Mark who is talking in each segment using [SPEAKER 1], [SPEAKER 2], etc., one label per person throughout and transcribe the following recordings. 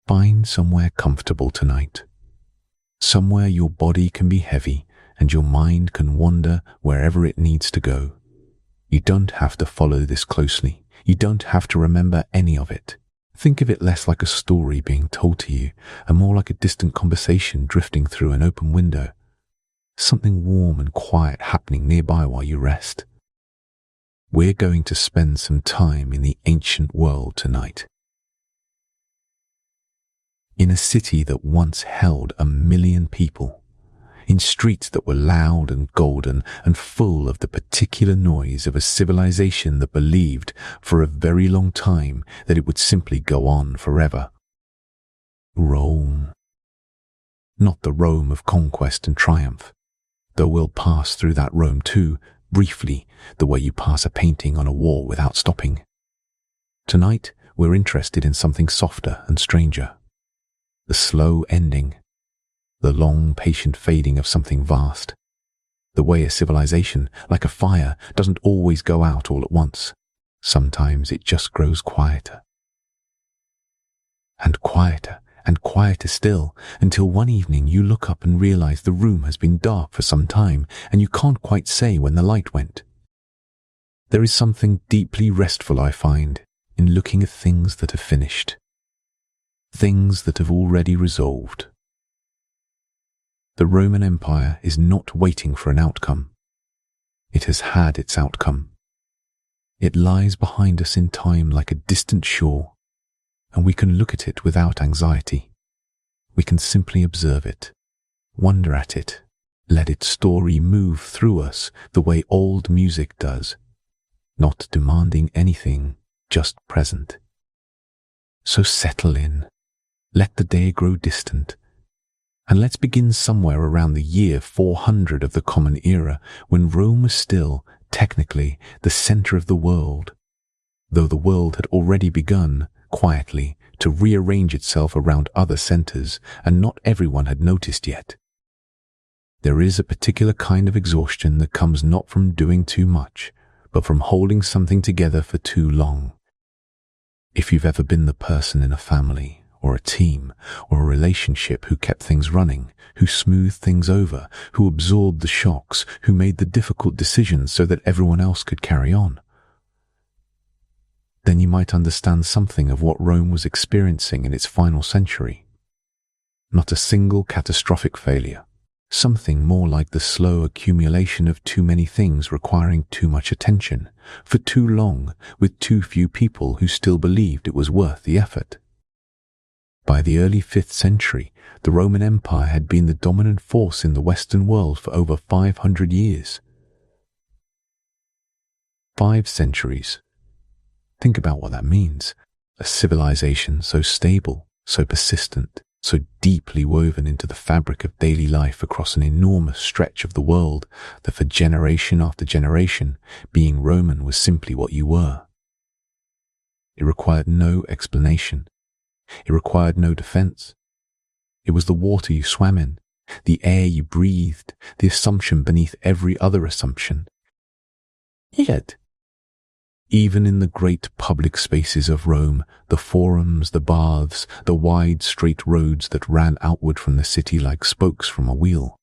[SPEAKER 1] Find somewhere comfortable tonight. Somewhere your body can be heavy and your mind can wander wherever it needs to go. You don't have to follow this closely. You don't have to remember any of it. Think of it less like a story being told to you and more like a distant conversation drifting through an open window. Something warm and quiet happening nearby while you rest. We're going to spend some time in the ancient world tonight. In a city that once held 1 million people, in streets that were loud and golden and full of the particular noise of a civilization that believed for a very long time that it would simply go on forever. Rome. Not the Rome of conquest and triumph, though we'll pass through that Rome too, briefly, the way you pass a painting on a wall without stopping. Tonight, we're interested in something softer and stranger. The slow ending. The long, patient fading of something vast. The way a civilization, like a fire, doesn't always go out all at once. Sometimes it just grows quieter. And quieter, and quieter still, until one evening you look up and realize the room has been dark for some time, and you can't quite say when the light went. There is something deeply restful, I find, in looking at things that are finished. Things that have already resolved. The Roman Empire is not waiting for an outcome. It has had its outcome. It lies behind us in time like a distant shore, and we can look at it without anxiety. We can simply observe it, wonder at it, let its story move through us the way old music does, not demanding anything, just present. So settle in, let the day grow distant, and let's begin somewhere around the year 400 of the Common Era, when Rome was still, technically, the center of the world, though the world had already begun, quietly, to rearrange itself around other centers, and not everyone had noticed yet. There is a particular kind of exhaustion that comes not from doing too much, but from holding something together for too long. If you've ever been the person in a family, or a team, or a relationship who kept things running, who smoothed things over, who absorbed the shocks, who made the difficult decisions so that everyone else could carry on, then you might understand something of what Rome was experiencing in its final century. Not a single catastrophic failure, something more like the slow accumulation of too many things requiring too much attention, for too long, with too few people who still believed it was worth the effort. By the early 5th century, the Roman Empire had been the dominant force in the Western world for over 500 years. 5 centuries. Think about what that means. A civilization so stable, so persistent, so deeply woven into the fabric of daily life across an enormous stretch of the world that for generation after generation, being Roman was simply what you were. It required no explanation. It required no defense. It was the water you swam in, the air you breathed, the assumption beneath every other assumption. Yet, even in the great public spaces of Rome, the forums, the baths, the wide straight roads that ran outward from the city like spokes from a wheel.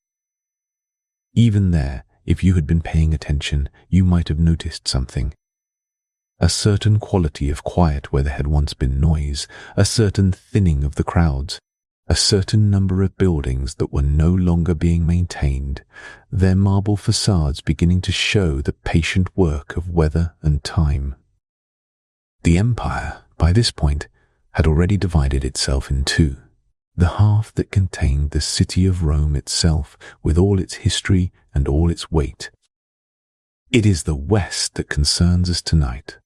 [SPEAKER 1] Even there, if you had been paying attention, you might have noticed something. A certain quality of quiet where there had once been noise, a certain thinning of the crowds, a certain number of buildings that were no longer being maintained, their marble facades beginning to show the patient work of weather and time. The empire, by this point, had already divided itself in two, the half that contained the city of Rome itself with all its history and all its weight. It is the West that concerns us tonight.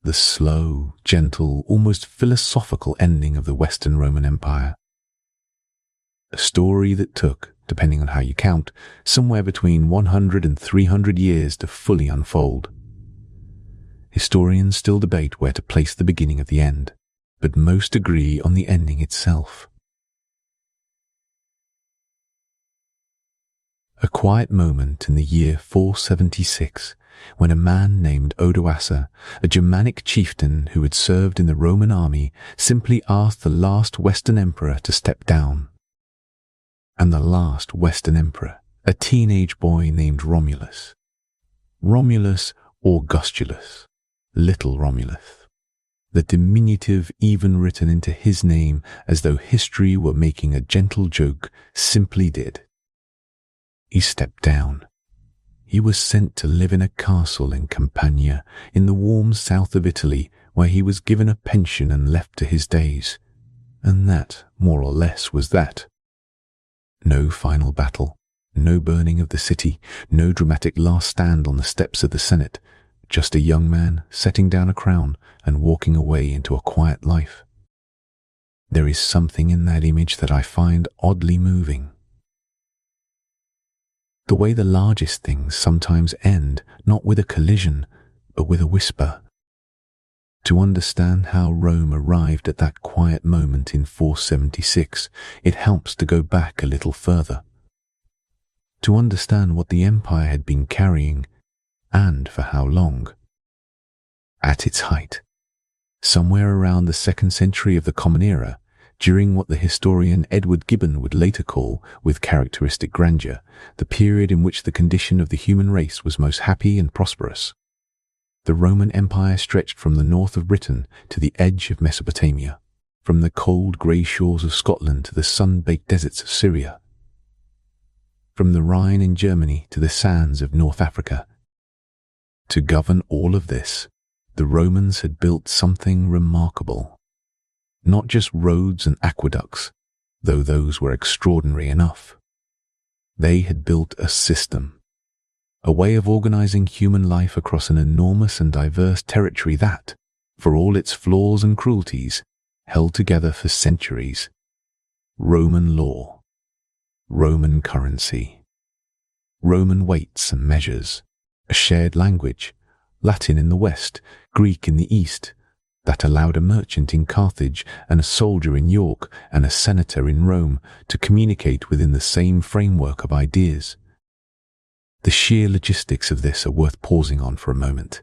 [SPEAKER 1] The slow, gentle, almost philosophical ending of the Western Roman Empire. A story that took, depending on how you count, somewhere between 100 and 300 years to fully unfold. Historians still debate where to place the beginning of the end, but most agree on the ending itself. A quiet moment in the year 476 when a man named Odoacer, a Germanic chieftain who had served in the Roman army, simply asked the last Western emperor to step down. And the last Western emperor, a teenage boy named Romulus. Romulus Augustulus, Little Romulus. The diminutive even written into his name as though history were making a gentle joke simply did. He stepped down. He was sent to live in a castle in Campania, in the warm south of Italy, where he was given a pension and left to his days. And that, more or less, was that. No final battle, no burning of the city, no dramatic last stand on the steps of the Senate, just a young man setting down a crown and walking away into a quiet life. There is something in that image that I find oddly moving. The way the largest things sometimes end, not with a collision, but with a whisper. To understand how Rome arrived at that quiet moment in 476, it helps to go back a little further. To understand what the empire had been carrying, and for how long. At its height, somewhere around the 2nd century of the Common Era, during what the historian Edward Gibbon would later call, with characteristic grandeur, the period in which the condition of the human race was most happy and prosperous. The Roman Empire stretched from the north of Britain to the edge of Mesopotamia, from the cold grey shores of Scotland to the sun-baked deserts of Syria, from the Rhine in Germany to the sands of North Africa. To govern all of this, the Romans had built something remarkable. Not just roads and aqueducts, though those were extraordinary enough. They had built a system, a way of organizing human life across an enormous and diverse territory that, for all its flaws and cruelties, held together for centuries. Roman law, Roman currency, Roman weights and measures, a shared language, Latin in the West, Greek in the East, that allowed a merchant in Carthage and a soldier in York and a senator in Rome to communicate within the same framework of ideas. The sheer logistics of this are worth pausing on for a moment.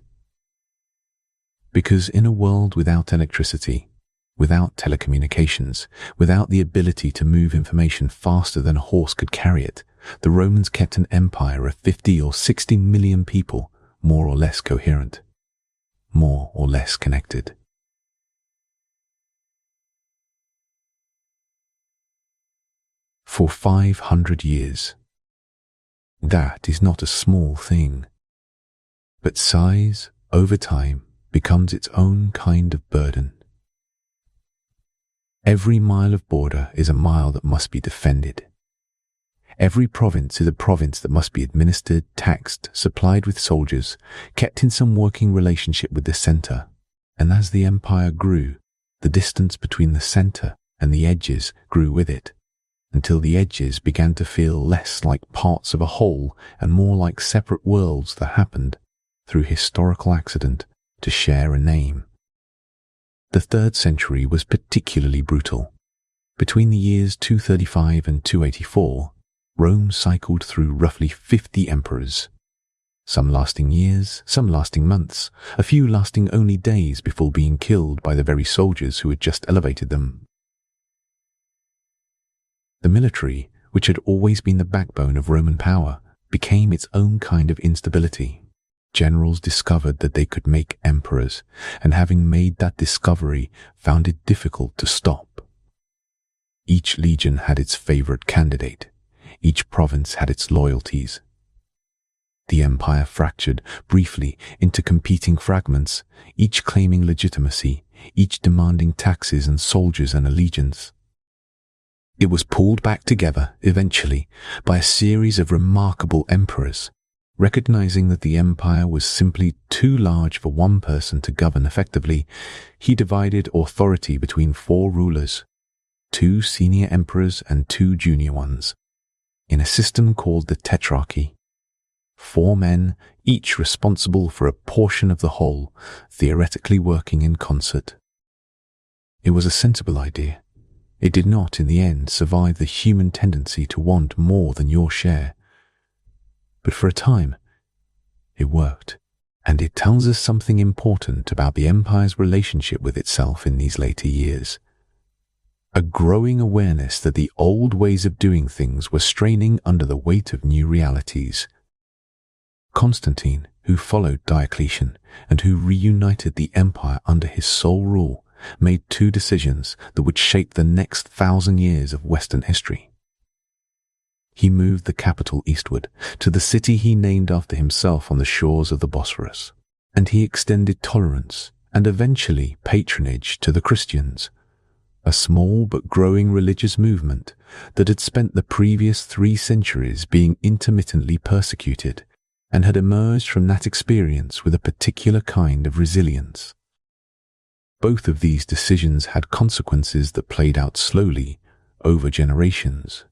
[SPEAKER 1] Because in a world without electricity, without telecommunications, without the ability to move information faster than a horse could carry it, the Romans kept an empire of 50 or 60 million people, more or less coherent, more or less connected. For 500 years. That is not a small thing. But size, over time, becomes its own kind of burden. Every mile of border is a mile that must be defended. Every province is a province that must be administered, taxed, supplied with soldiers, kept in some working relationship with the center. And as the empire grew, the distance between the center and the edges grew with it, until the edges began to feel less like parts of a whole and more like separate worlds that happened, through historical accident, to share a name. The 3rd century was particularly brutal. Between the years 235 and 284, Rome cycled through roughly 50 emperors. Some lasting years, some lasting months, a few lasting only days before being killed by the very soldiers who had just elevated them. The military, which had always been the backbone of Roman power, became its own kind of instability. Generals discovered that they could make emperors, and having made that discovery, found it difficult to stop. Each legion had its favorite candidate. Each province had its loyalties. The empire fractured, briefly, into competing fragments, each claiming legitimacy, each demanding taxes and soldiers and allegiance. It was pulled back together, eventually, by a series of remarkable emperors, recognizing that the empire was simply too large for one person to govern effectively. He divided authority between 4 rulers, 2 senior emperors and 2 junior ones, in a system called the Tetrarchy. 4 men, each responsible for a portion of the whole, theoretically working in concert. It was a sensible idea. It did not, in the end, survive the human tendency to want more than your share. But for a time, it worked. And it tells us something important about the empire's relationship with itself in these later years. A growing awareness that the old ways of doing things were straining under the weight of new realities. Constantine, who followed Diocletian and who reunited the empire under his sole rule, made two decisions that would shape the next 1,000 years of Western history. He moved the capital eastward to the city he named after himself on the shores of the Bosphorus, and he extended tolerance and eventually patronage to the Christians, a small but growing religious movement that had spent the previous 3 centuries being intermittently persecuted and had emerged from that experience with a particular kind of resilience. Both of these decisions had consequences that played out slowly over generations.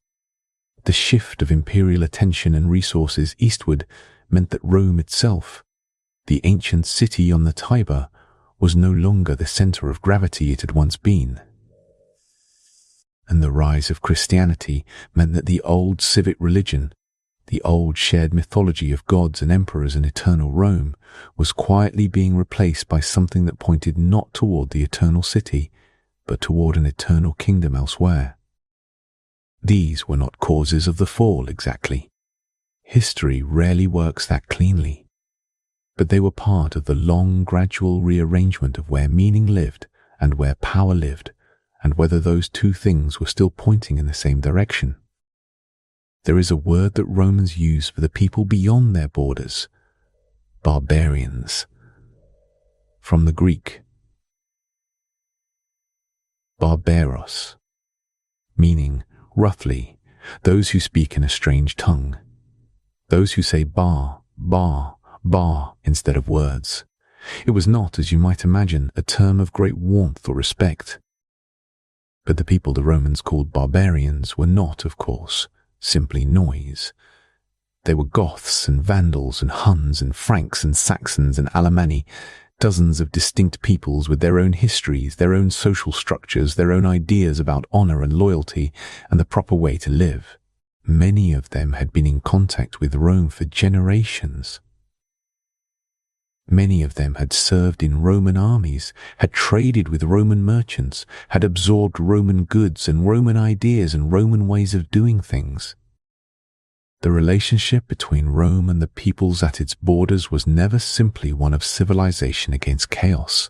[SPEAKER 1] The shift of imperial attention and resources eastward meant that Rome itself, the ancient city on the Tiber, was no longer the center of gravity it had once been. And the rise of Christianity meant that the old civic religion, the old shared mythology of gods and emperors and eternal Rome, was quietly being replaced by something that pointed not toward the eternal city, but toward an eternal kingdom elsewhere. These were not causes of the fall exactly. History rarely works that cleanly. But they were part of the long, gradual rearrangement of where meaning lived and where power lived, and whether those two things were still pointing in the same direction. There is a word that Romans use for the people beyond their borders: barbarians. From the Greek, barbaros, meaning, roughly, those who speak in a strange tongue, those who say bar, bar, bar instead of words. It was not, as you might imagine, a term of great warmth or respect. But the people the Romans called barbarians were not, of course, simply noise. They were Goths and Vandals and Huns and Franks and Saxons and Alemanni, dozens of distinct peoples with their own histories, their own social structures, their own ideas about honor and loyalty and the proper way to live. Many of them had been in contact with Rome for generations. Many of them had served in Roman armies, had traded with Roman merchants, had absorbed Roman goods and Roman ideas and Roman ways of doing things. The relationship between Rome and the peoples at its borders was never simply one of civilization against chaos.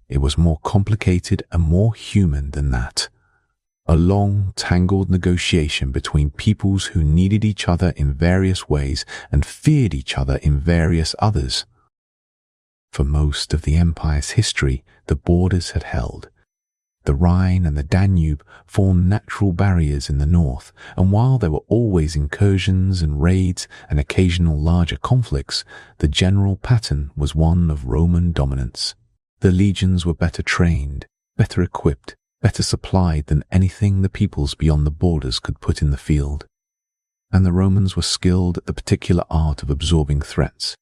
[SPEAKER 1] It was more complicated and more human than that. A long, tangled negotiation between peoples who needed each other in various ways and feared each other in various others. For most of the empire's history, the borders had held. The Rhine and the Danube formed natural barriers in the north, and while there were always incursions and raids and occasional larger conflicts, the general pattern was one of Roman dominance. The legions were better trained, better equipped, better supplied than anything the peoples beyond the borders could put in the field. And the Romans were skilled at the particular art of absorbing threats,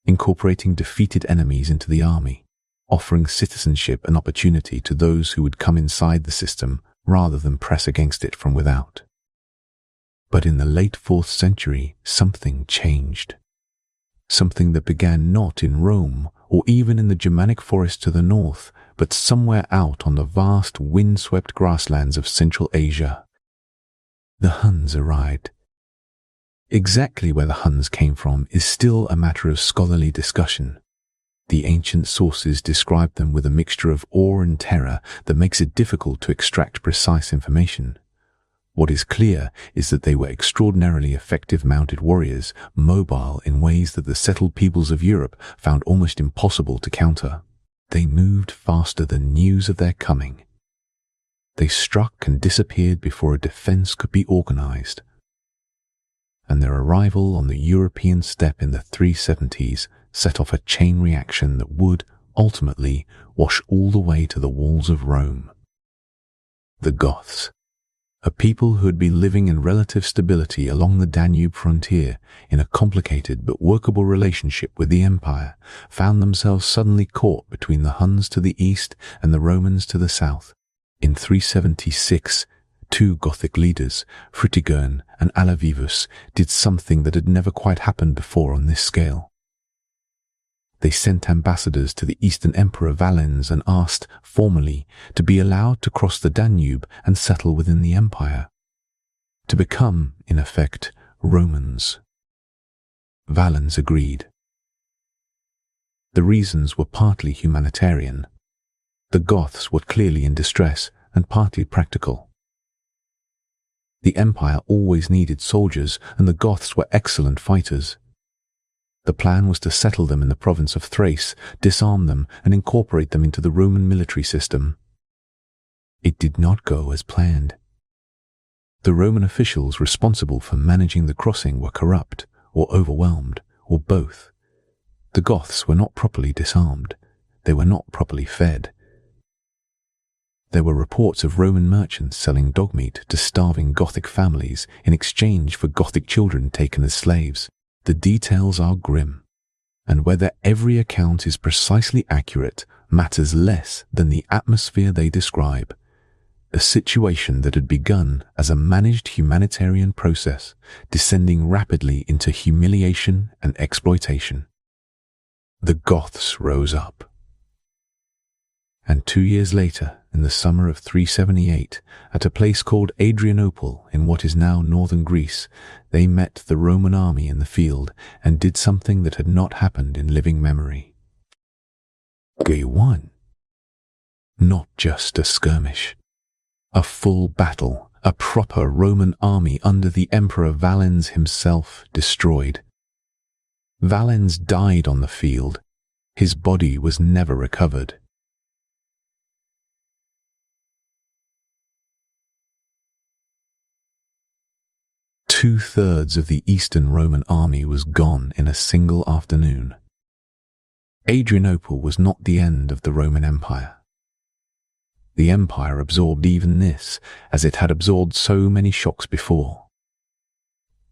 [SPEAKER 1] incorporating defeated enemies into the army, offering citizenship and opportunity to those who would come inside the system rather than press against it from without. But in the late 4th century, something changed. Something that began not in Rome or even in the Germanic forest to the north, but somewhere out on the vast wind-swept grasslands of Central Asia. The Huns arrived. Exactly where the Huns came from is still a matter of scholarly discussion. The ancient sources describe them with a mixture of awe and terror that makes it difficult to extract precise information. What is clear is that they were extraordinarily effective mounted warriors, mobile in ways that the settled peoples of Europe found almost impossible to counter. They moved faster than news of their coming. They struck and disappeared before a defense could be organized. And their arrival on the European steppe in the 370s set off a chain reaction that would, ultimately, wash all the way to the walls of Rome. The Goths, a people who had been living in relative stability along the Danube frontier in a complicated but workable relationship with the empire, found themselves suddenly caught between the Huns to the east and the Romans to the south. In 376, 2 Gothic leaders, Fritigern and Alavivus, did something that had never quite happened before on this scale. They sent ambassadors to the Eastern Emperor Valens and asked, formally, to be allowed to cross the Danube and settle within the empire, to become, in effect, Romans. Valens agreed. The reasons were partly humanitarian. The Goths were clearly in distress, and partly practical. The empire always needed soldiers, and the Goths were excellent fighters. The plan was to settle them in the province of Thrace, disarm them, and incorporate them into the Roman military system. It did not go as planned. The Roman officials responsible for managing the crossing were corrupt, or overwhelmed, or both. The Goths were not properly disarmed. They were not properly fed. There were reports of Roman merchants selling dog meat to starving Gothic families in exchange for Gothic children taken as slaves. The details are grim, and whether every account is precisely accurate matters less than the atmosphere they describe. A situation that had begun as a managed humanitarian process, descending rapidly into humiliation and exploitation. The Goths rose up. And 2 years later, in the summer of 378, at a place called Adrianople in what is now northern Greece, they met the Roman army in the field and did something that had not happened in living memory. They won. Not just a skirmish. A full battle, a proper Roman army under the Emperor Valens himself destroyed. Valens died on the field. His body was never recovered. Two-thirds of the Eastern Roman army was gone in a single afternoon. Adrianople was not the end of the Roman Empire. The empire absorbed even this, as it had absorbed so many shocks before.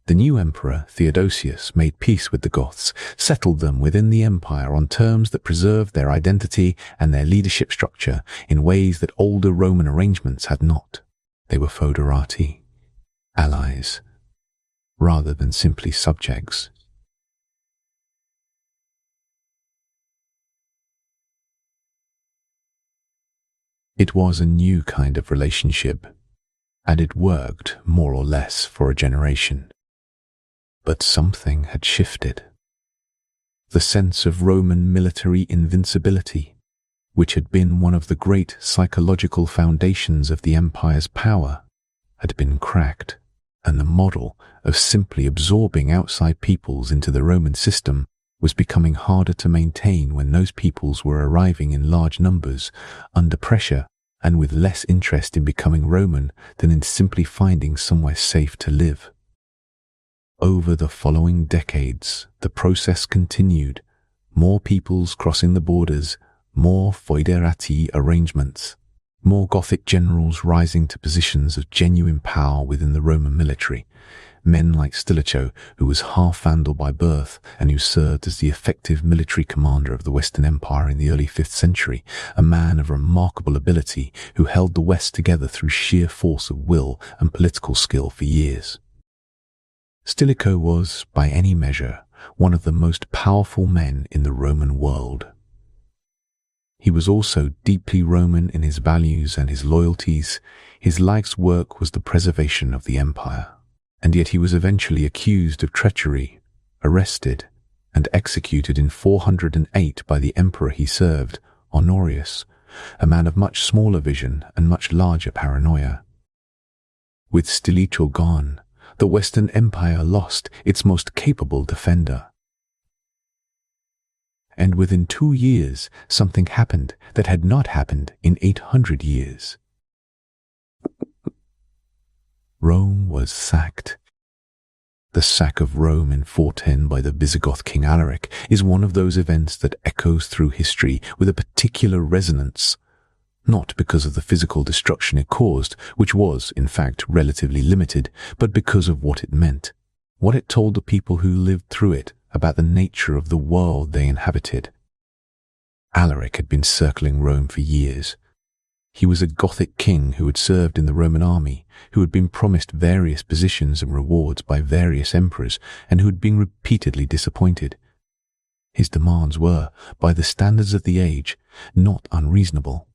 [SPEAKER 1] The new emperor, Theodosius, made peace with the Goths, settled them within the empire on terms that preserved their identity and their leadership structure in ways that older Roman arrangements had not. They were foederati, allies, rather than simply subjects. It was a new kind of relationship, and it worked more or less for a generation. But something had shifted. The sense of Roman military invincibility, which had been one of the great psychological foundations of the empire's power, had been cracked, and the model of simply absorbing outside peoples into the Roman system was becoming harder to maintain when those peoples were arriving in large numbers, under pressure, and with less interest in becoming Roman than in simply finding somewhere safe to live. Over the following decades, the process continued, more peoples crossing the borders, more foederati arrangements, more Gothic generals rising to positions of genuine power within the Roman military, men like Stilicho, who was half Vandal by birth and who served as the effective military commander of the Western Empire in the early 5th century, a man of remarkable ability who held the West together through sheer force of will and political skill for years. Stilicho was, by any measure, one of the most powerful men in the Roman world. He was also deeply Roman in his values and his loyalties. His life's work was the preservation of the empire, and yet he was eventually accused of treachery, arrested, and executed in 408 by the emperor he served, Honorius, a man of much smaller vision and much larger paranoia. With Stilicho gone, the Western Empire lost its most capable defender. And within 2 years, something happened that had not happened in 800 years. Rome was sacked. The sack of Rome in 410 by the Visigoth king Alaric is one of those events that echoes through history with a particular resonance, not because of the physical destruction it caused, which was, in fact, relatively limited, but because of what it meant, what it told the people who lived through it about the nature of the world they inhabited. Alaric had been circling Rome for years. He was a Gothic king who had served in the Roman army, who had been promised various positions and rewards by various emperors, and who had been repeatedly disappointed. His demands were, by the standards of the age, not unreasonable.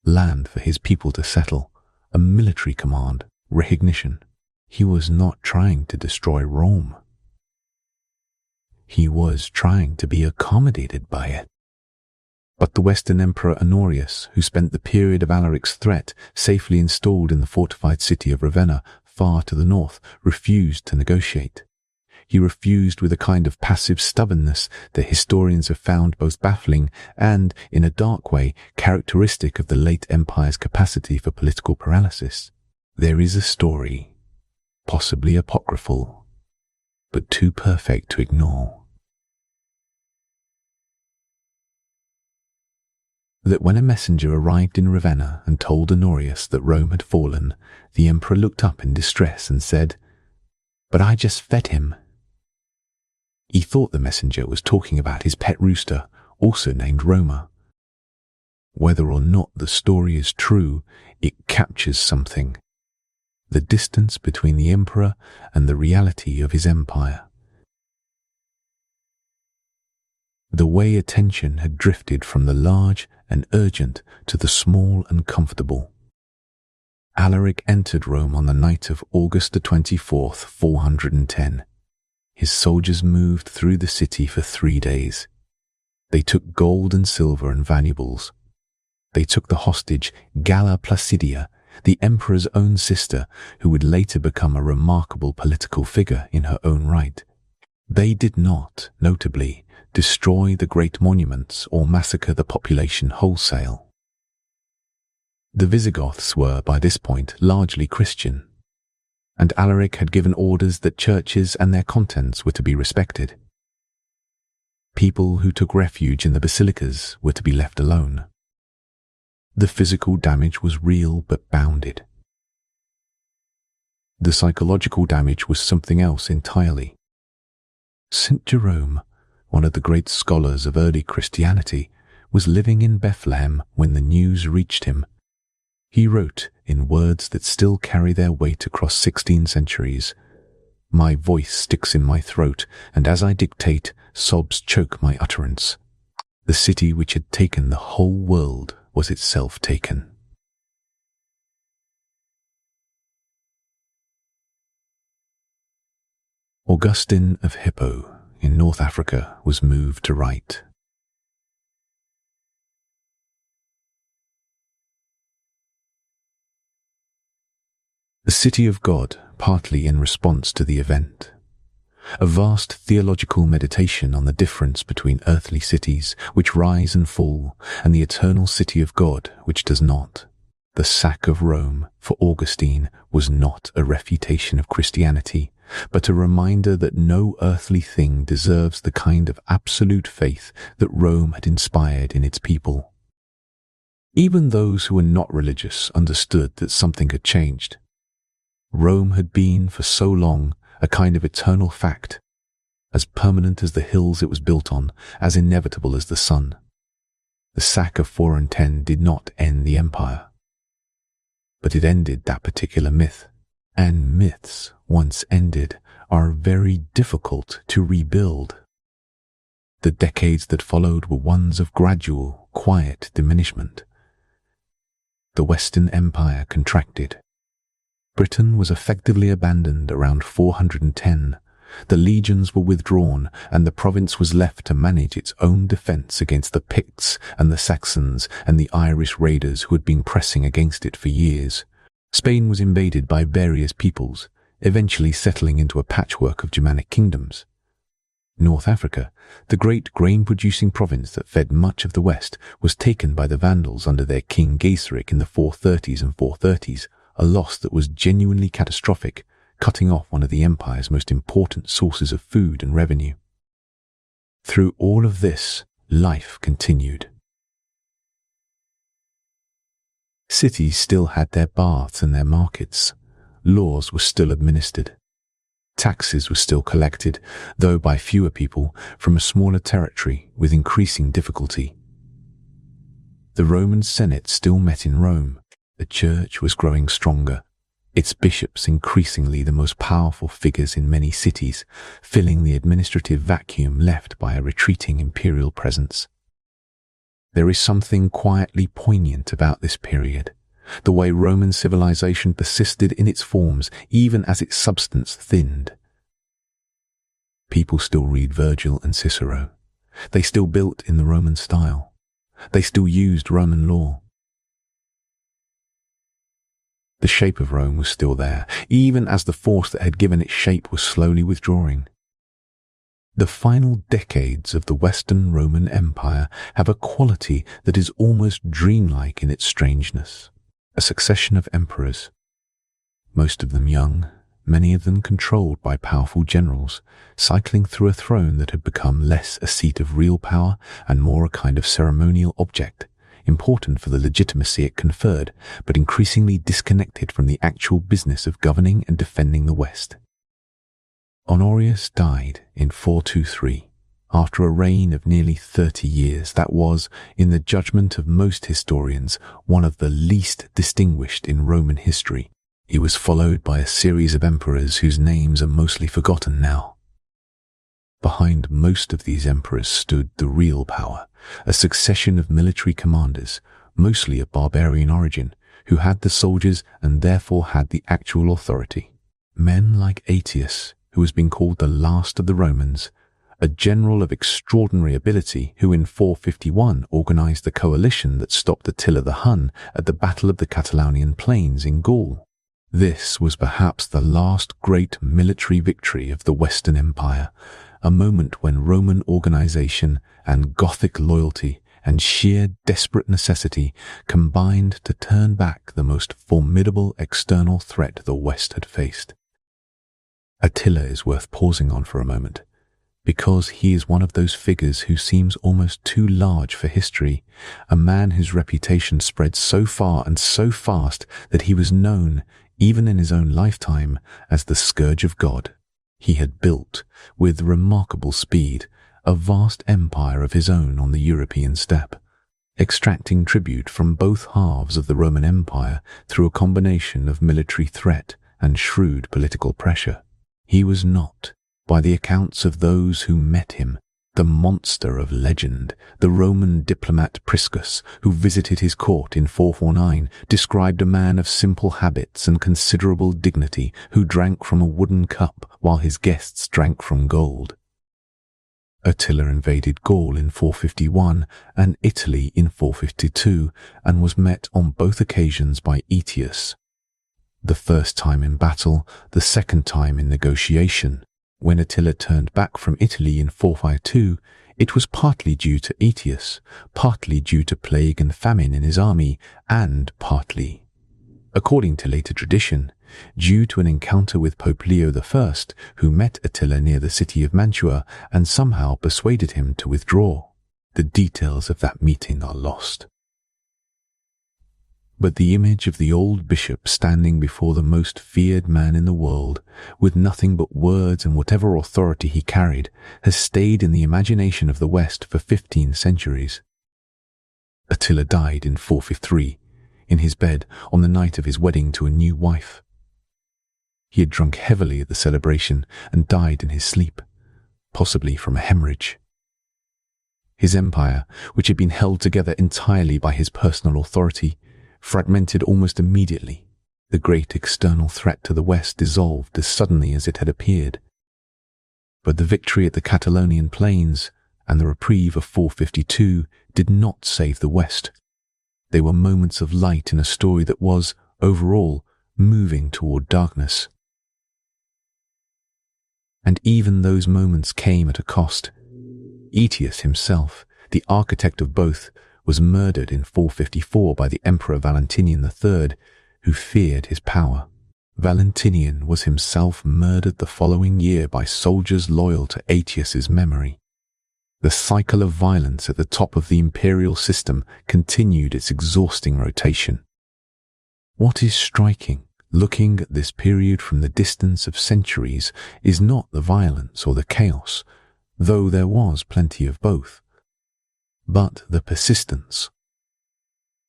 [SPEAKER 1] Land for his people to settle, a military command, recognition. He was not trying to destroy Rome. He was trying to be accommodated by it. But the Western Emperor Honorius, who spent the period of Alaric's threat safely installed in the fortified city of Ravenna, far to the north, refused to negotiate. He refused with a kind of passive stubbornness that historians have found both baffling and, in a dark way, characteristic of the late empire's capacity for political paralysis. There is a story, possibly apocryphal, but too perfect to ignore, that when a messenger arrived in Ravenna and told Honorius that Rome had fallen, the emperor looked up in distress and said, "But I just fed him." He thought the messenger was talking about his pet rooster, also named Roma. Whether or not the story is true, it captures something: the distance between the emperor and the reality of his empire. The way attention had drifted from the large and urgent to the small and comfortable. Alaric entered Rome on the night of August the 24th, 410. His soldiers moved through the city for 3 days. They took gold and silver and valuables. They took the hostage Galla Placidia, the emperor's own sister, who would later become a remarkable political figure in her own right. They did not, notably, destroy the great monuments or massacre the population wholesale. The Visigoths were, by this point, largely Christian, and Alaric had given orders that churches and their contents were to be respected. People who took refuge in the basilicas were to be left alone. The physical damage was real but bounded. The psychological damage was something else entirely. St. Jerome, one of the great scholars of early Christianity, was living in Bethlehem when the news reached him. He wrote, in words that still carry their weight across 16 centuries, "My voice sticks in my throat, and as I dictate, sobs choke my utterance. The city which had taken the whole world was itself taken." Augustine of Hippo in North Africa was moved to write, "The city of God, partly in response to the event. A vast theological meditation on the difference between earthly cities, which rise and fall, and the eternal city of God, which does not. The sack of Rome, for Augustine, was not a refutation of Christianity, but a reminder that no earthly thing deserves the kind of absolute faith that Rome had inspired in its people. Even those who were not religious understood that something had changed. Rome had been, for so long, a kind of eternal fact, as permanent as the hills it was built on, as inevitable as the sun. The sack of 410 did not end the empire, but it ended that particular myth. And myths, once ended, are very difficult to rebuild. The decades that followed were ones of gradual, quiet diminishment. The Western Empire contracted. Britain was effectively abandoned around 410. The legions were withdrawn, and the province was left to manage its own defence against the Picts and the Saxons and the Irish raiders who had been pressing against it for years. Spain was invaded by various peoples, eventually settling into a patchwork of Germanic kingdoms. North Africa, the great grain-producing province that fed much of the West, was taken by the Vandals under their king Gaiseric in the 430s and 430s, a loss that was genuinely catastrophic, cutting off one of the empire's most important sources of food and revenue. Through all of this, life continued. Cities still had their baths and their markets. Laws were still administered. Taxes were still collected, though by fewer people, from a smaller territory with increasing difficulty. The Roman Senate still met in Rome. The church was growing stronger. its bishops increasingly the most powerful figures in many cities, filling the administrative vacuum left by a retreating imperial presence. There is something quietly poignant about this period, the way Roman civilization persisted in its forms even as its substance thinned. People still read Virgil and Cicero. They still built in the Roman style. They still used Roman law. The shape of Rome was still there, even as the force that had given it shape was slowly withdrawing. The final decades of the Western Roman Empire have a quality that is almost dreamlike in its strangeness. A succession of emperors, most of them young, many of them controlled by powerful generals, cycling through a throne that had become less a seat of real power and more a kind of ceremonial object, important for the legitimacy it conferred, but increasingly disconnected from the actual business of governing and defending the West. Honorius died in 423, after a reign of nearly 30 years that was, in the judgment of most historians, one of the least distinguished in Roman history. He was followed by a series of emperors whose names are mostly forgotten now. Behind most of these emperors stood the real power, a succession of military commanders, mostly of barbarian origin, who had the soldiers and therefore had the actual authority. Men like Aetius, who has been called the last of the Romans, a general of extraordinary ability who in 451 organized the coalition that stopped Attila the Hun at the Battle of the Catalonian Plains in Gaul. This was perhaps the last great military victory of the Western Empire, a moment when Roman organization and Gothic loyalty and sheer desperate necessity combined to turn back the most formidable external threat the West had faced. Attila is worth pausing on for a moment, because he is one of those figures who seems almost too large for history, a man whose reputation spread so far and so fast that he was known, even in his own lifetime, as the Scourge of God. He had built, with remarkable speed, a vast empire of his own on the European steppe, extracting tribute from both halves of the Roman Empire through a combination of military threat and shrewd political pressure. He was not, by the accounts of those who met him, the monster of legend. The Roman diplomat Priscus, who visited his court in 449, described a man of simple habits and considerable dignity who drank from a wooden cup while his guests drank from gold. Attila invaded Gaul in 451 and Italy in 452 and was met on both occasions by Aetius. The first time in battle, the second time in negotiation. When Attila turned back from Italy in 452, it was partly due to Aetius, partly due to plague and famine in his army, and partly, according to later tradition, due to an encounter with Pope Leo I, who met Attila near the city of Mantua and somehow persuaded him to withdraw. The details of that meeting are lost. But the image of the old bishop standing before the most feared man in the world, with nothing but words and whatever authority he carried, has stayed in the imagination of the West for 15 centuries. Attila died in 453, in his bed on the night of his wedding to a new wife. He had drunk heavily at the celebration and died in his sleep, possibly from a hemorrhage. His empire, which had been held together entirely by his personal authority, fragmented almost immediately. The great external threat to the West dissolved as suddenly as it had appeared. But the victory at the Catalonian Plains and the reprieve of 452 did not save the West. They were moments of light in a story that was, overall, moving toward darkness. And even those moments came at a cost. Aetius himself, the architect of both, was murdered in 454 by the Emperor Valentinian III, who feared his power. Valentinian was himself murdered the following year by soldiers loyal to Aetius's memory. The cycle of violence at the top of the imperial system continued its exhausting rotation. What is striking, looking at this period from the distance of centuries, is not the violence or the chaos, though there was plenty of both, but the persistence.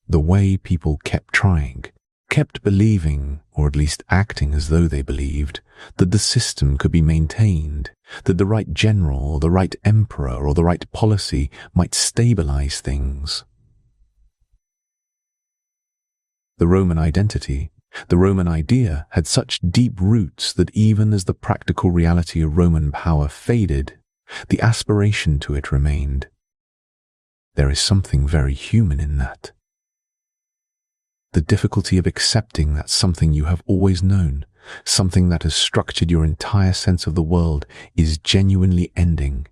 [SPEAKER 1] The way people kept trying, kept believing, or at least acting as though they believed, that the system could be maintained, that the right general or the right emperor or the right policy might stabilize things. The Roman identity, the Roman idea, had such deep roots that even as the practical reality of Roman power faded, the aspiration to it remained. There is something very human in that. The difficulty of accepting that something you have always known, something that has structured your entire sense of the world, is genuinely ending.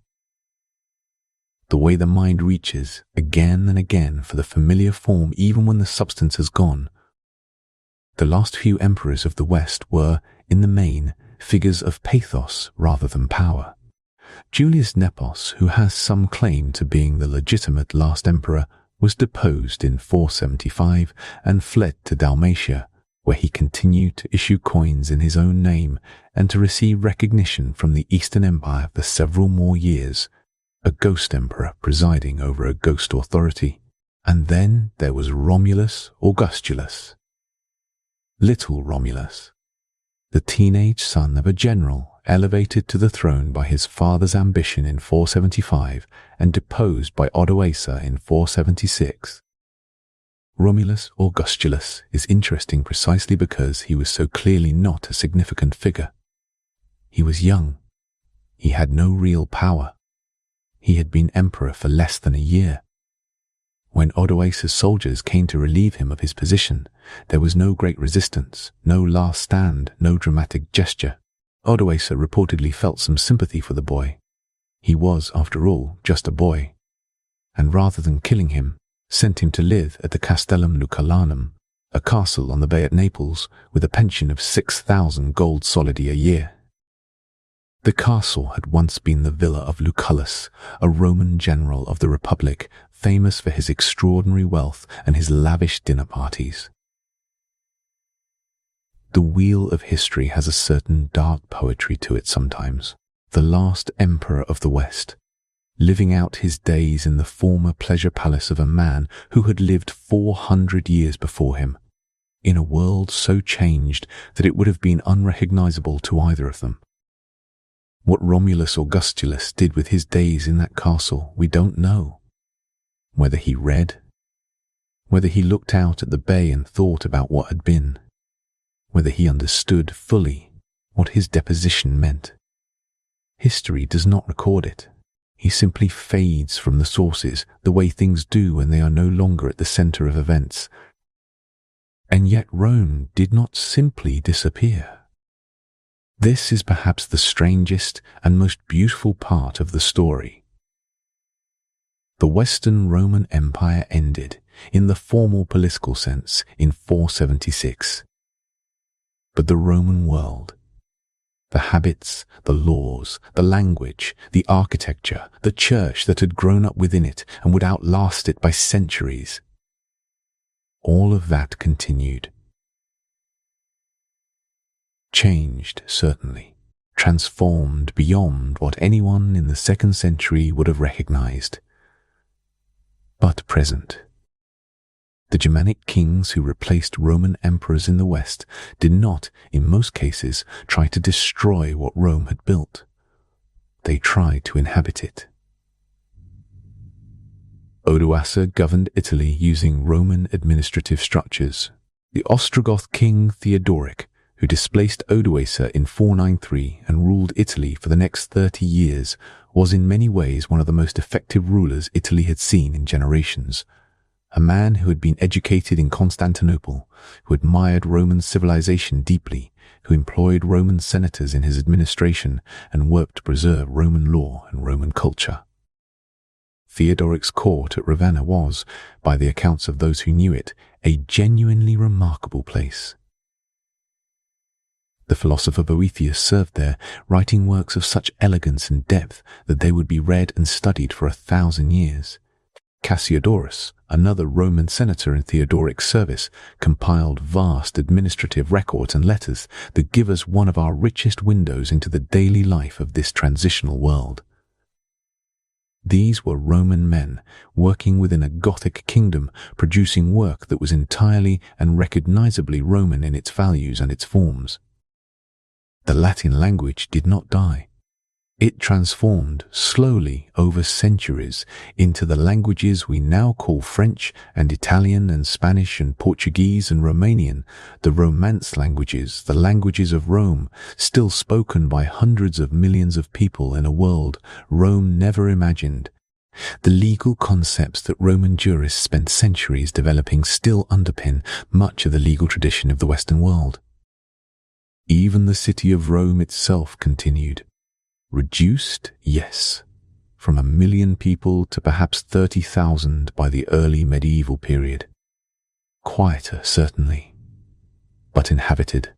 [SPEAKER 1] The way the mind reaches, again and again, for the familiar form even when the substance has gone. The last few emperors of the West were, in the main, figures of pathos rather than power. Julius Nepos, who has some claim to being the legitimate last emperor, was deposed in 475 and fled to Dalmatia, where he continued to issue coins in his own name and to receive recognition from the Eastern Empire for several more years, a ghost emperor presiding over a ghost authority. And then there was Romulus Augustulus. Little Romulus, the teenage son of a general elevated to the throne by his father's ambition in 475 and deposed by Odoacer in 476. Romulus Augustulus is interesting precisely because he was so clearly not a significant figure. He was young. He had no real power. He had been emperor for less than a year. When Odoacer's soldiers came to relieve him of his position, there was no great resistance, no last stand, no dramatic gesture. Odoacer reportedly felt some sympathy for the boy. He was, after all, just a boy. And rather than killing him, sent him to live at the Castellum Lucullanum, a castle on the bay at Naples, with a pension of 6,000 gold solidi a year. The castle had once been the villa of Lucullus, a Roman general of the Republic, famous for his extraordinary wealth and his lavish dinner parties. The wheel of history has a certain dark poetry to it sometimes. The last emperor of the West, living out his days in the former pleasure palace of a man who had lived 400 years before him, in a world so changed that it would have been unrecognizable to either of them. What Romulus Augustulus did with his days in that castle, we don't know. Whether he read, whether he looked out at the bay and thought about what had been, whether he understood fully what his deposition meant. History does not record it. He simply fades from the sources, the way things do when they are no longer at the center of events. And yet Rome did not simply disappear. This is perhaps the strangest and most beautiful part of the story. The Western Roman Empire ended, in the formal political sense, in 476. But the Roman world, the habits, the laws, the language, the architecture, the church that had grown up within it and would outlast it by centuries, all of that continued. Changed, certainly, transformed beyond what anyone in the 2nd century would have recognized, but present. The Germanic kings who replaced Roman emperors in the West did not, in most cases, try to destroy what Rome had built. They tried to inhabit it. Odoacer governed Italy using Roman administrative structures. The Ostrogoth king Theodoric, who displaced Odoacer in 493 and ruled Italy for the next 30 years, was in many ways one of the most effective rulers Italy had seen in generations. A man who had been educated in Constantinople, who admired Roman civilization deeply, who employed Roman senators in his administration and worked to preserve Roman law and Roman culture. Theodoric's court at Ravenna was, by the accounts of those who knew it, a genuinely remarkable place. The philosopher Boethius served there, writing works of such elegance and depth that they would be read and studied for 1,000 years. Cassiodorus, another Roman senator in Theodoric's service, compiled vast administrative records and letters that give us one of our richest windows into the daily life of this transitional world. These were Roman men working within a Gothic kingdom, producing work that was entirely and recognizably Roman in its values and its forms. The Latin language did not die. It transformed slowly over centuries into the languages we now call French and Italian and Spanish and Portuguese and Romanian, the Romance languages, the languages of Rome, still spoken by hundreds of millions of people in a world Rome never imagined. The legal concepts that Roman jurists spent centuries developing still underpin much of the legal tradition of the Western world. Even the city of Rome itself continued. Reduced, yes, from 1 million people to perhaps 30,000 by the early medieval period. Quieter, certainly, but inhabited.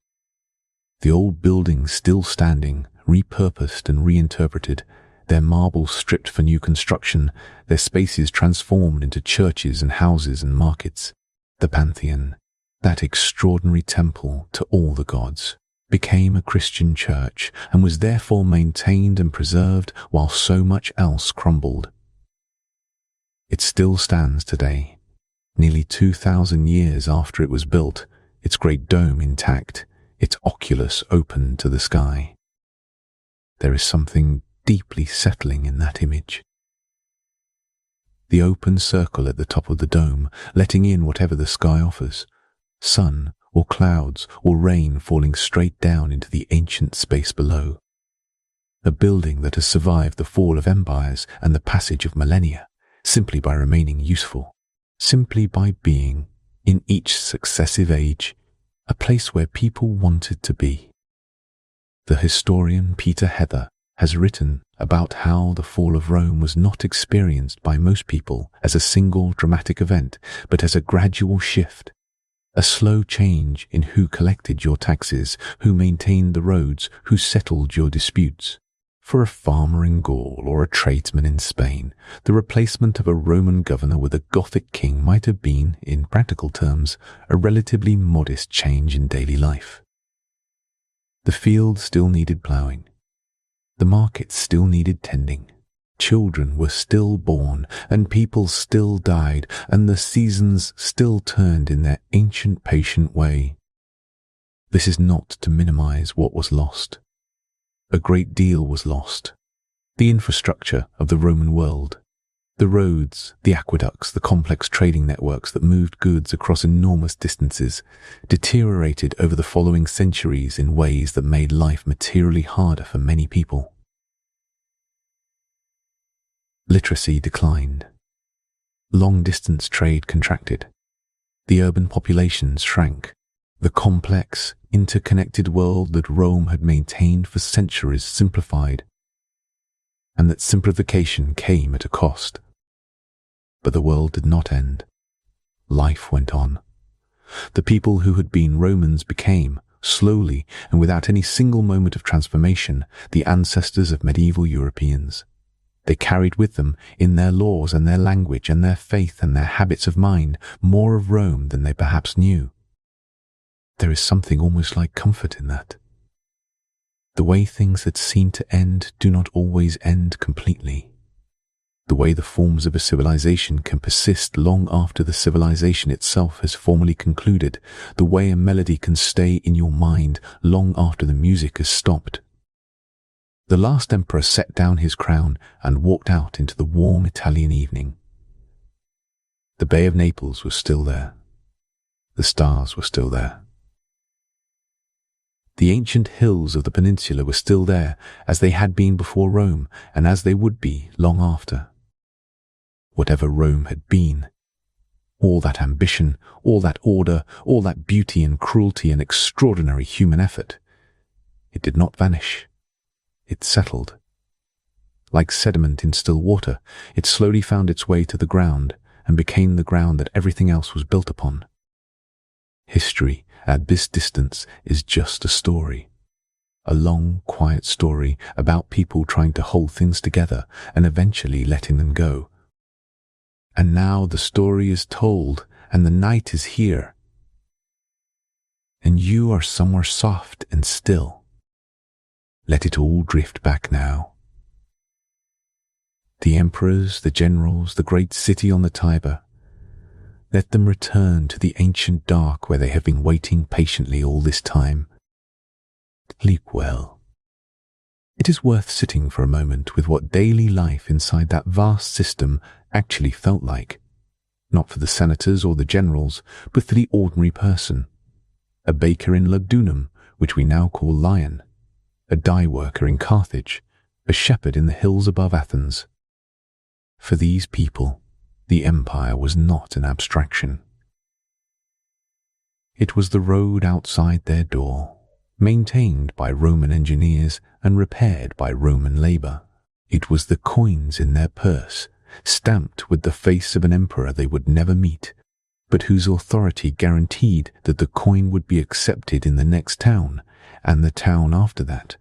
[SPEAKER 1] The old buildings still standing, repurposed and reinterpreted, their marble stripped for new construction, their spaces transformed into churches and houses and markets. The Pantheon, that extraordinary temple to all the gods, became a Christian church and was therefore maintained and preserved while so much else crumbled. It still stands today, nearly 2,000 years after it was built, its great dome intact, its oculus open to the sky. There is something deeply settling in that image. The open circle at the top of the dome, letting in whatever the sky offers, sun, or clouds, or rain falling straight down into the ancient space below. A building that has survived the fall of empires and the passage of millennia, simply by remaining useful, simply by being, in each successive age, a place where people wanted to be. The historian Peter Heather has written about how the fall of Rome was not experienced by most people as a single dramatic event, but as a gradual shift. A slow change in who collected your taxes, who maintained the roads, who settled your disputes. For a farmer in Gaul or a tradesman in Spain, the replacement of a Roman governor with a Gothic king might have been, in practical terms, a relatively modest change in daily life. The field still needed ploughing. The market still needed tending. Children were still born, and people still died, and the seasons still turned in their ancient patient way. This is not to minimize what was lost. A great deal was lost. The infrastructure of the Roman world, the roads, the aqueducts, the complex trading networks that moved goods across enormous distances, deteriorated over the following centuries in ways that made life materially harder for many people. Literacy declined. Long-distance trade contracted. The urban populations shrank. The complex, interconnected world that Rome had maintained for centuries simplified. And that simplification came at a cost. But the world did not end. Life went on. The people who had been Romans became, slowly and without any single moment of transformation, the ancestors of medieval Europeans. They carried with them, in their laws and their language and their faith and their habits of mind, more of Rome than they perhaps knew. There is something almost like comfort in that. The way things that seem to end do not always end completely. The way the forms of a civilization can persist long after the civilization itself has formally concluded. The way a melody can stay in your mind long after the music has stopped. The last emperor set down his crown and walked out into the warm Italian evening. The Bay of Naples was still there. The stars were still there. The ancient hills of the peninsula were still there, as they had been before Rome, and as they would be long after. Whatever Rome had been, all that ambition, all that order, all that beauty and cruelty and extraordinary human effort, it did not vanish. It settled. Like sediment in still water, it slowly found its way to the ground and became the ground that everything else was built upon. History, at this distance, is just a story. A long, quiet story about people trying to hold things together and eventually letting them go. And now the story is told, and the night is here. And you are somewhere soft and still. Let it all drift back now. The emperors, the generals, the great city on the Tiber. Let them return to the ancient dark where they have been waiting patiently all this time. Sleep well. It is worth sitting for a moment with what daily life inside that vast system actually felt like. Not for the senators or the generals, but for the ordinary person. A baker in Lugdunum, which we now call Lyon. A dye worker in Carthage. A shepherd in the hills above Athens. For these people, the empire was not an abstraction. It was the road outside their door, maintained by Roman engineers and repaired by Roman labor. It was the coins in their purse, stamped with the face of an emperor they would never meet, but whose authority guaranteed that the coin would be accepted in the next town, and the town after that,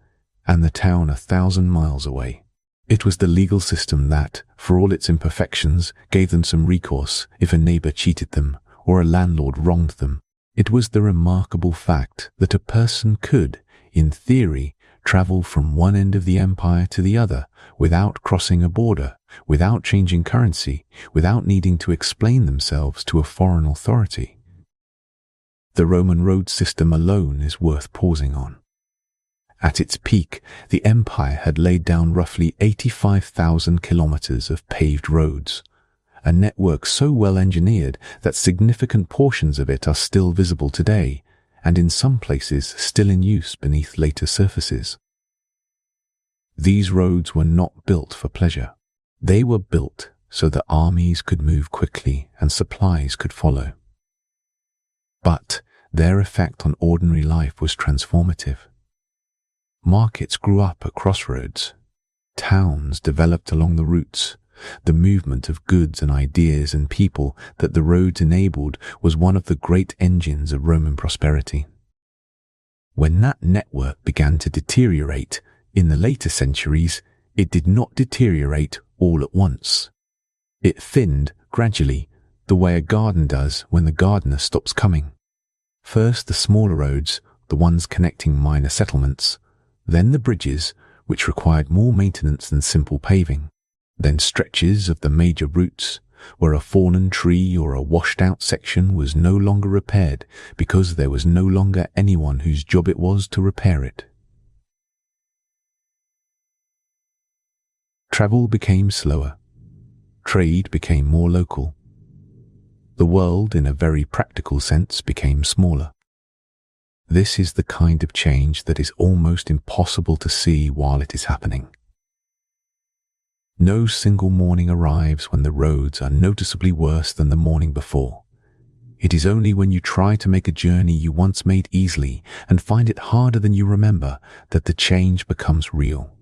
[SPEAKER 1] and the town 1,000 miles away. It was the legal system that, for all its imperfections, gave them some recourse if a neighbor cheated them or a landlord wronged them. It was the remarkable fact that a person could, in theory, travel from one end of the empire to the other without crossing a border, without changing currency, without needing to explain themselves to a foreign authority. The Roman road system alone is worth pausing on. At its peak, the empire had laid down roughly 85,000 kilometers of paved roads, a network so well engineered that significant portions of it are still visible today, and in some places still in use beneath later surfaces. These roads were not built for pleasure. They were built so that armies could move quickly and supplies could follow. But their effect on ordinary life was transformative. Markets grew up at crossroads. Towns developed along the routes. The movement of goods and ideas and people that the roads enabled was one of the great engines of Roman prosperity. When that network began to deteriorate in the later centuries, it did not deteriorate all at once. It thinned gradually, the way a garden does when the gardener stops coming. First the smaller roads, the ones connecting minor settlements, then the bridges, which required more maintenance than simple paving, then stretches of the major routes, where a fallen tree or a washed-out section was no longer repaired because there was no longer anyone whose job it was to repair it. Travel became slower. Trade became more local. The world, in a very practical sense, became smaller. This is the kind of change that is almost impossible to see while it is happening. No single morning arrives when the roads are noticeably worse than the morning before. It is only when you try to make a journey you once made easily and find it harder than you remember that the change becomes real.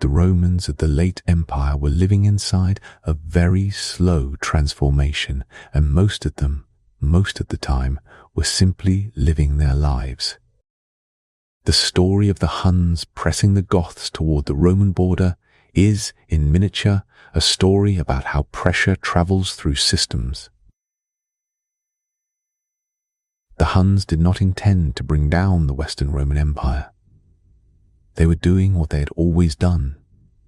[SPEAKER 1] The Romans of the late empire were living inside a very slow transformation, and most of them, most of the time, were simply living their lives. The story of the Huns pressing the Goths toward the Roman border is, in miniature, a story about how pressure travels through systems. The Huns did not intend to bring down the Western Roman Empire. They were doing what they had always done,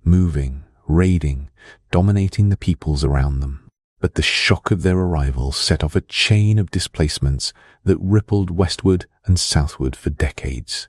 [SPEAKER 1] moving, raiding, dominating the peoples around them. But the shock of their arrival set off a chain of displacements that rippled westward and southward for decades.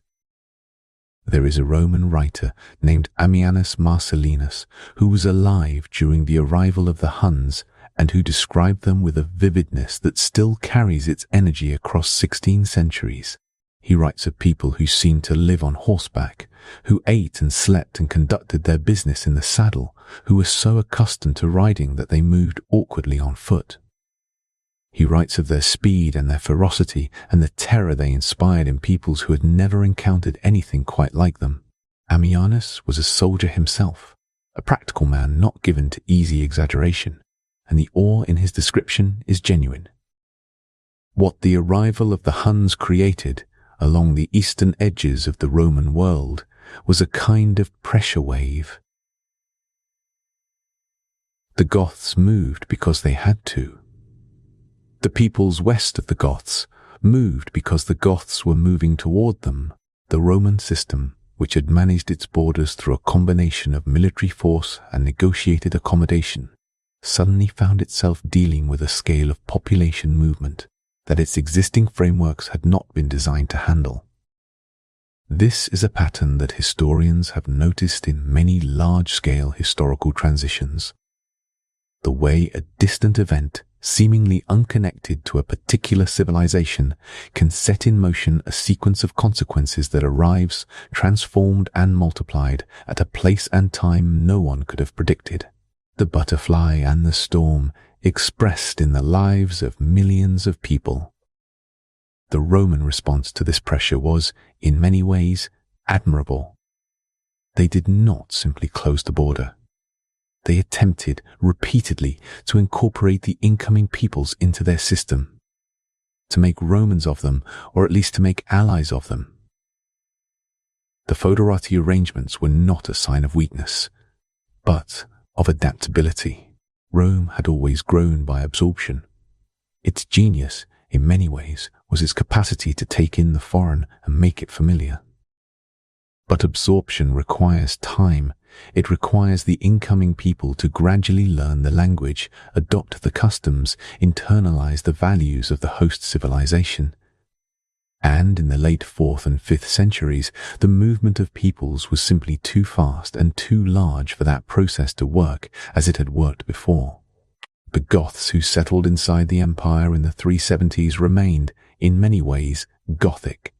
[SPEAKER 1] There is a Roman writer named Ammianus Marcellinus who was alive during the arrival of the Huns and who described them with a vividness that still carries its energy across 16 centuries. He writes of people who seemed to live on horseback, who ate and slept and conducted their business in the saddle, who were so accustomed to riding that they moved awkwardly on foot. He writes of their speed and their ferocity and the terror they inspired in peoples who had never encountered anything quite like them. Ammianus was a soldier himself, a practical man not given to easy exaggeration, and the awe in his description is genuine. What the arrival of the Huns created along the eastern edges of the Roman world was a kind of pressure wave. The Goths moved because they had to. The peoples west of the Goths moved because the Goths were moving toward them. The Roman system which had managed its borders through a combination of military force and negotiated accommodation, suddenly found itself dealing with a scale of population movement that its existing frameworks had not been designed to handle. This is a pattern that historians have noticed in many large-scale historical transitions. The way a distant event, seemingly unconnected to a particular civilization, can set in motion a sequence of consequences that arrives, transformed and multiplied at a place and time no one could have predicted. The butterfly and the storm expressed in the lives of millions of people. The Roman response to this pressure was, in many ways, admirable. They did not simply close the border. They attempted repeatedly to incorporate the incoming peoples into their system, to make Romans of them, or at least to make allies of them. The foederati arrangements were not a sign of weakness, but of adaptability. Rome had always grown by absorption. Its genius, in many ways, was its capacity to take in the foreign and make it familiar. But absorption requires time. It requires the incoming people to gradually learn the language, adopt the customs, internalize the values of the host civilization. And in the late 4th and 5th centuries, the movement of peoples was simply too fast and too large for that process to work as it had worked before. The Goths who settled inside the empire in the 370s remained, in many ways, Gothic.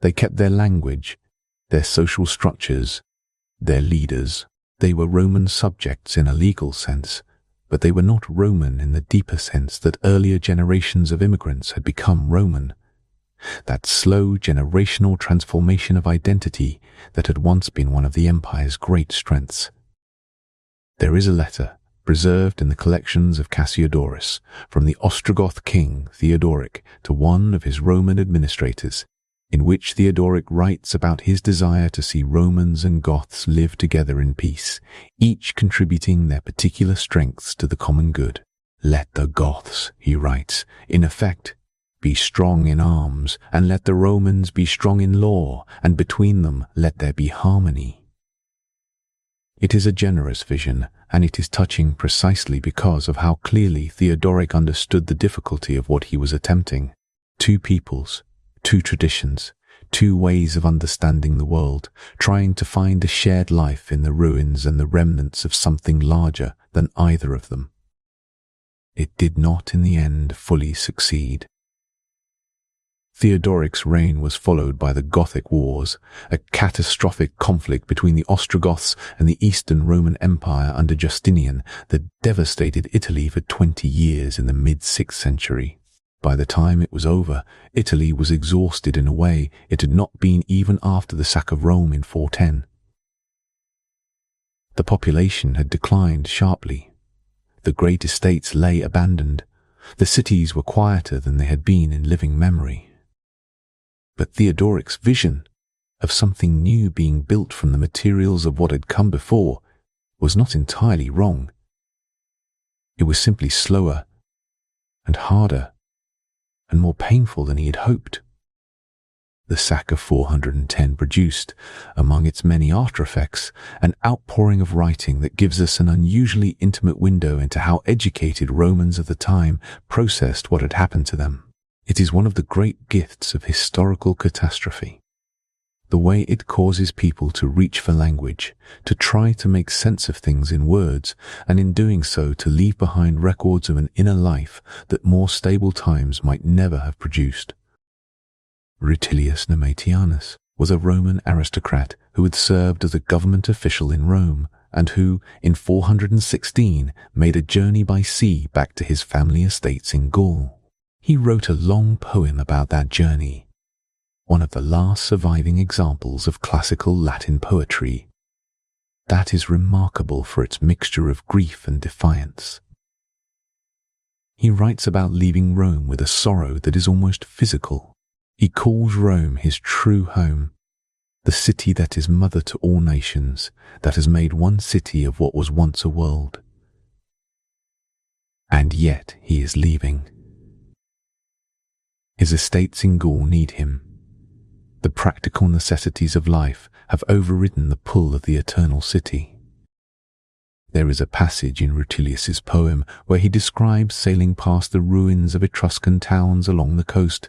[SPEAKER 1] They kept their language, their social structures, their leaders. They were Roman subjects in a legal sense, but they were not Roman in the deeper sense that earlier generations of immigrants had become Roman. That slow generational transformation of identity that had once been one of the empire's great strengths. There is a letter, preserved in the collections of Cassiodorus, from the Ostrogoth king Theodoric to one of his Roman administrators, in which Theodoric writes about his desire to see Romans and Goths live together in peace, each contributing their particular strengths to the common good. Let the Goths, he writes, in effect, be strong in arms, and let the Romans be strong in law, and between them let there be harmony. It is a generous vision, and it is touching precisely because of how clearly Theodoric understood the difficulty of what he was attempting. Two peoples, two traditions, two ways of understanding the world, trying to find a shared life in the ruins and the remnants of something larger than either of them. It did not in the end fully succeed. Theodoric's reign was followed by the Gothic Wars, a catastrophic conflict between the Ostrogoths and the Eastern Roman Empire under Justinian that devastated Italy for 20 years in the mid-6th century. By the time it was over, Italy was exhausted in a way it had not been even after the sack of Rome in 410. The population had declined sharply. The great estates lay abandoned. The cities were quieter than they had been in living memory. But Theodoric's vision of something new being built from the materials of what had come before was not entirely wrong. It was simply slower and harder and more painful than he had hoped. The sack of 410 produced, among its many after-effects, an outpouring of writing that gives us an unusually intimate window into how educated Romans of the time processed what had happened to them. It is one of the great gifts of historical catastrophe. The way it causes people to reach for language, to try to make sense of things in words, and in doing so to leave behind records of an inner life that more stable times might never have produced. Rutilius Nematianus was a Roman aristocrat who had served as a government official in Rome and who, in 416, made a journey by sea back to his family estates in Gaul. He wrote a long poem about that journey, one of the last surviving examples of classical Latin poetry. That is remarkable for its mixture of grief and defiance. He writes about leaving Rome with a sorrow that is almost physical. He calls Rome his true home, the city that is mother to all nations, that has made one city of what was once a world. And yet he is leaving. His estates in Gaul need him. The practical necessities of life have overridden the pull of the eternal city. There is a passage in Rutilius's poem where he describes sailing past the ruins of Etruscan towns along the coast,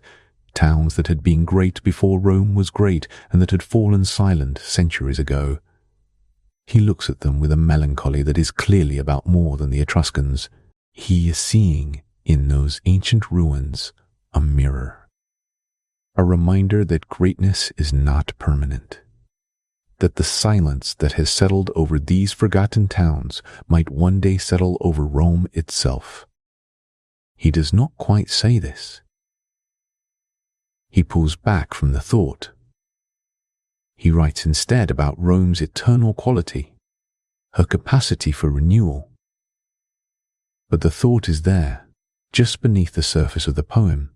[SPEAKER 1] towns that had been great before Rome was great and that had fallen silent centuries ago. He looks at them with a melancholy that is clearly about more than the Etruscans. He is seeing in those ancient ruins a mirror, a reminder that greatness is not permanent, that the silence that has settled over these forgotten towns might one day settle over Rome itself. He does not quite say this. He pulls back from the thought. He writes instead about Rome's eternal quality, her capacity for renewal. But the thought is there, just beneath the surface of the poem,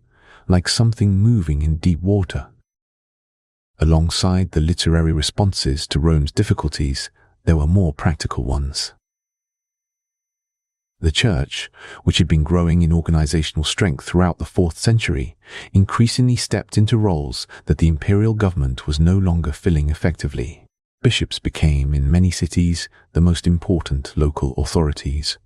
[SPEAKER 1] like something moving in deep water. Alongside the literary responses to Rome's difficulties, there were more practical ones. The Church, which had been growing in organizational strength throughout the 4th century, increasingly stepped into roles that the imperial government was no longer filling effectively. Bishops became, in many cities, the most important local authorities.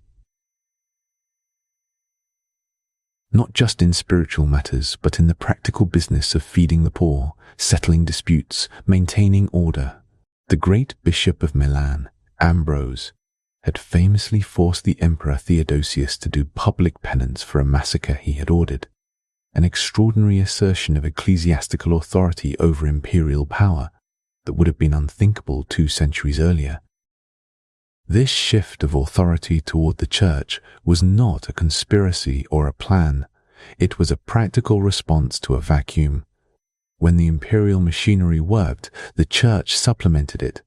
[SPEAKER 1] Not just in spiritual matters, but in the practical business of feeding the poor, settling disputes, maintaining order. The great Bishop of Milan, Ambrose, had famously forced the Emperor Theodosius to do public penance for a massacre he had ordered, an extraordinary assertion of ecclesiastical authority over imperial power that would have been unthinkable 2 centuries earlier. This shift of authority toward the Church was not a conspiracy or a plan. It was a practical response to a vacuum. When the imperial machinery worked, the Church supplemented it.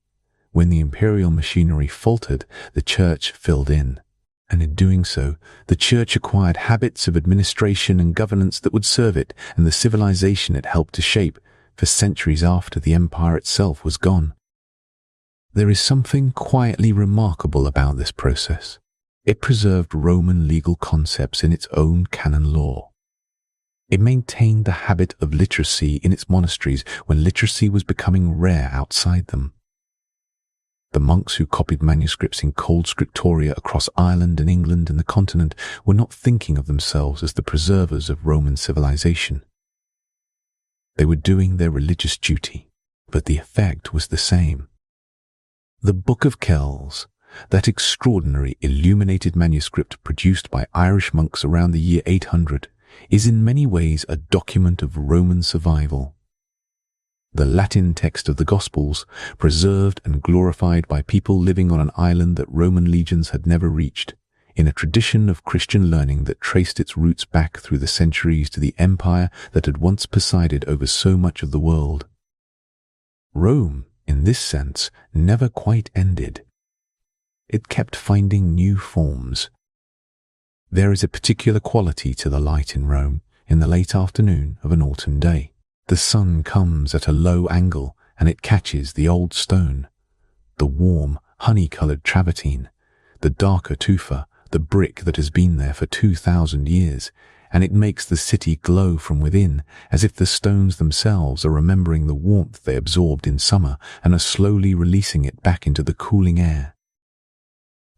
[SPEAKER 1] When the imperial machinery faltered, the Church filled in. And in doing so, the Church acquired habits of administration and governance that would serve it and the civilization it helped to shape for centuries after the empire itself was gone. There is something quietly remarkable about this process. It preserved Roman legal concepts in its own canon law. It maintained the habit of literacy in its monasteries when literacy was becoming rare outside them. The monks who copied manuscripts in cold scriptoria across Ireland and England and the continent were not thinking of themselves as the preservers of Roman civilization. They were doing their religious duty, but the effect was the same. The Book of Kells, that extraordinary illuminated manuscript produced by Irish monks around the year 800, is in many ways a document of Roman survival. The Latin text of the Gospels, preserved and glorified by people living on an island that Roman legions had never reached, in a tradition of Christian learning that traced its roots back through the centuries to the empire that had once presided over so much of the world. Rome, in this sense, never quite ended. It kept finding new forms. There is a particular quality to the light in Rome in the late afternoon of an autumn day. The sun comes at a low angle and it catches the old stone, the warm, honey-coloured travertine, the darker tufa, the brick that has been there for 2,000 years, and it makes the city glow from within as if the stones themselves are remembering the warmth they absorbed in summer and are slowly releasing it back into the cooling air.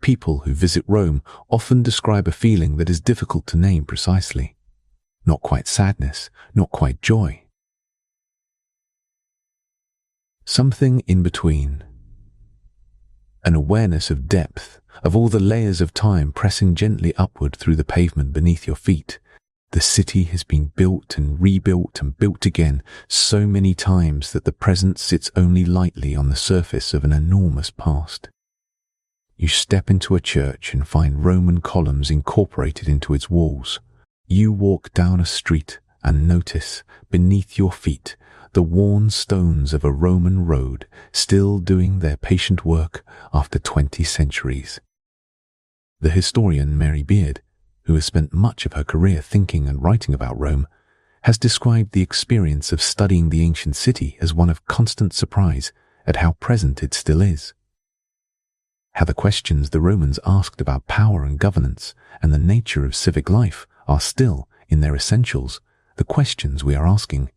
[SPEAKER 1] People who visit Rome often describe a feeling that is difficult to name precisely. Not quite sadness, not quite joy. Something in between. An awareness of depth, of all the layers of time pressing gently upward through the pavement beneath your feet. The city has been built and rebuilt and built again so many times that the present sits only lightly on the surface of an enormous past. You step into a church and find Roman columns incorporated into its walls. You walk down a street and notice, beneath your feet, the worn stones of a Roman road still doing their patient work after 20 centuries. The historian Mary Beard, who has spent much of her career thinking and writing about Rome, has described the experience of studying the ancient city as one of constant surprise at how present it still is. How the questions the Romans asked about power and governance and the nature of civic life are still, in their essentials, the questions we are asking.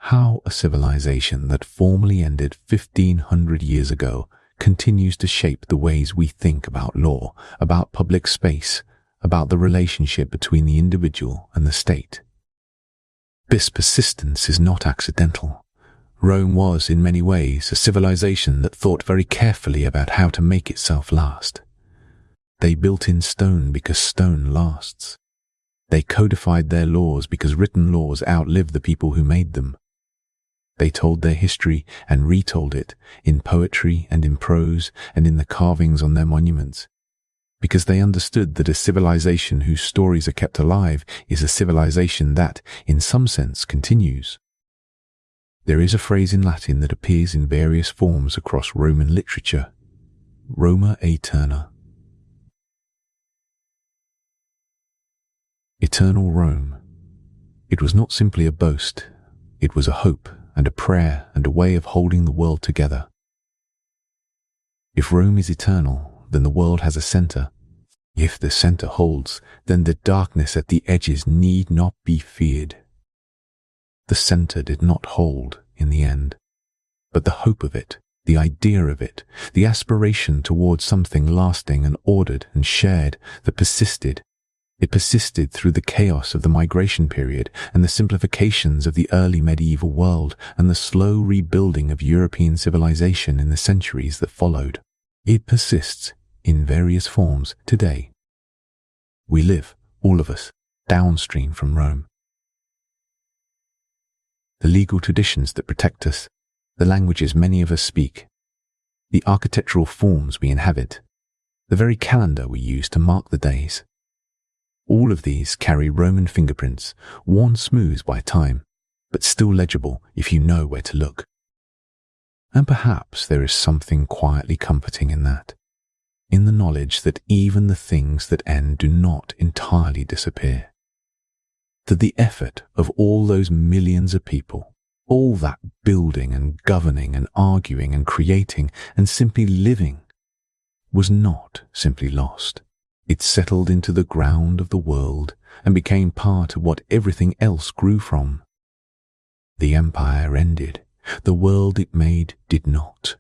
[SPEAKER 1] how a civilization that formally ended 1500 years ago continues to shape the ways we think about law, about public space, about the relationship between the individual and the state. This persistence is not accidental. Rome was, in many ways, a civilization that thought very carefully about how to make itself last. They built in stone because stone lasts. They codified their laws because written laws outlive the people who made them. They told their history and retold it in poetry and in prose and in the carvings on their monuments, because they understood that a civilization whose stories are kept alive is a civilization that, in some sense, continues. There is a phrase in Latin that appears in various forms across Roman literature: Roma aeterna. Eternal Rome. It was not simply a boast, it was a hope and a prayer and a way of holding the world together. If Rome is eternal, then the world has a center. If the center holds, then the darkness at the edges need not be feared. The center did not hold in the end, but the hope of it, the idea of it, the aspiration towards something lasting and ordered and shared that persisted. It persisted through the chaos of the migration period and the simplifications of the early medieval world and the slow rebuilding of European civilization in the centuries that followed. It persists in various forms today. We live, all of us, downstream from Rome. The legal traditions that protect us, the languages many of us speak, the architectural forms we inhabit, the very calendar we use to mark the days. All of these carry Roman fingerprints, worn smooth by time, but still legible if you know where to look. And perhaps there is something quietly comforting in that, in the knowledge that even the things that end do not entirely disappear. That the effort of all those millions of people, all that building and governing and arguing and creating and simply living, was not simply lost. It settled into the ground of the world and became part of what everything else grew from. The empire ended. The world it made did not.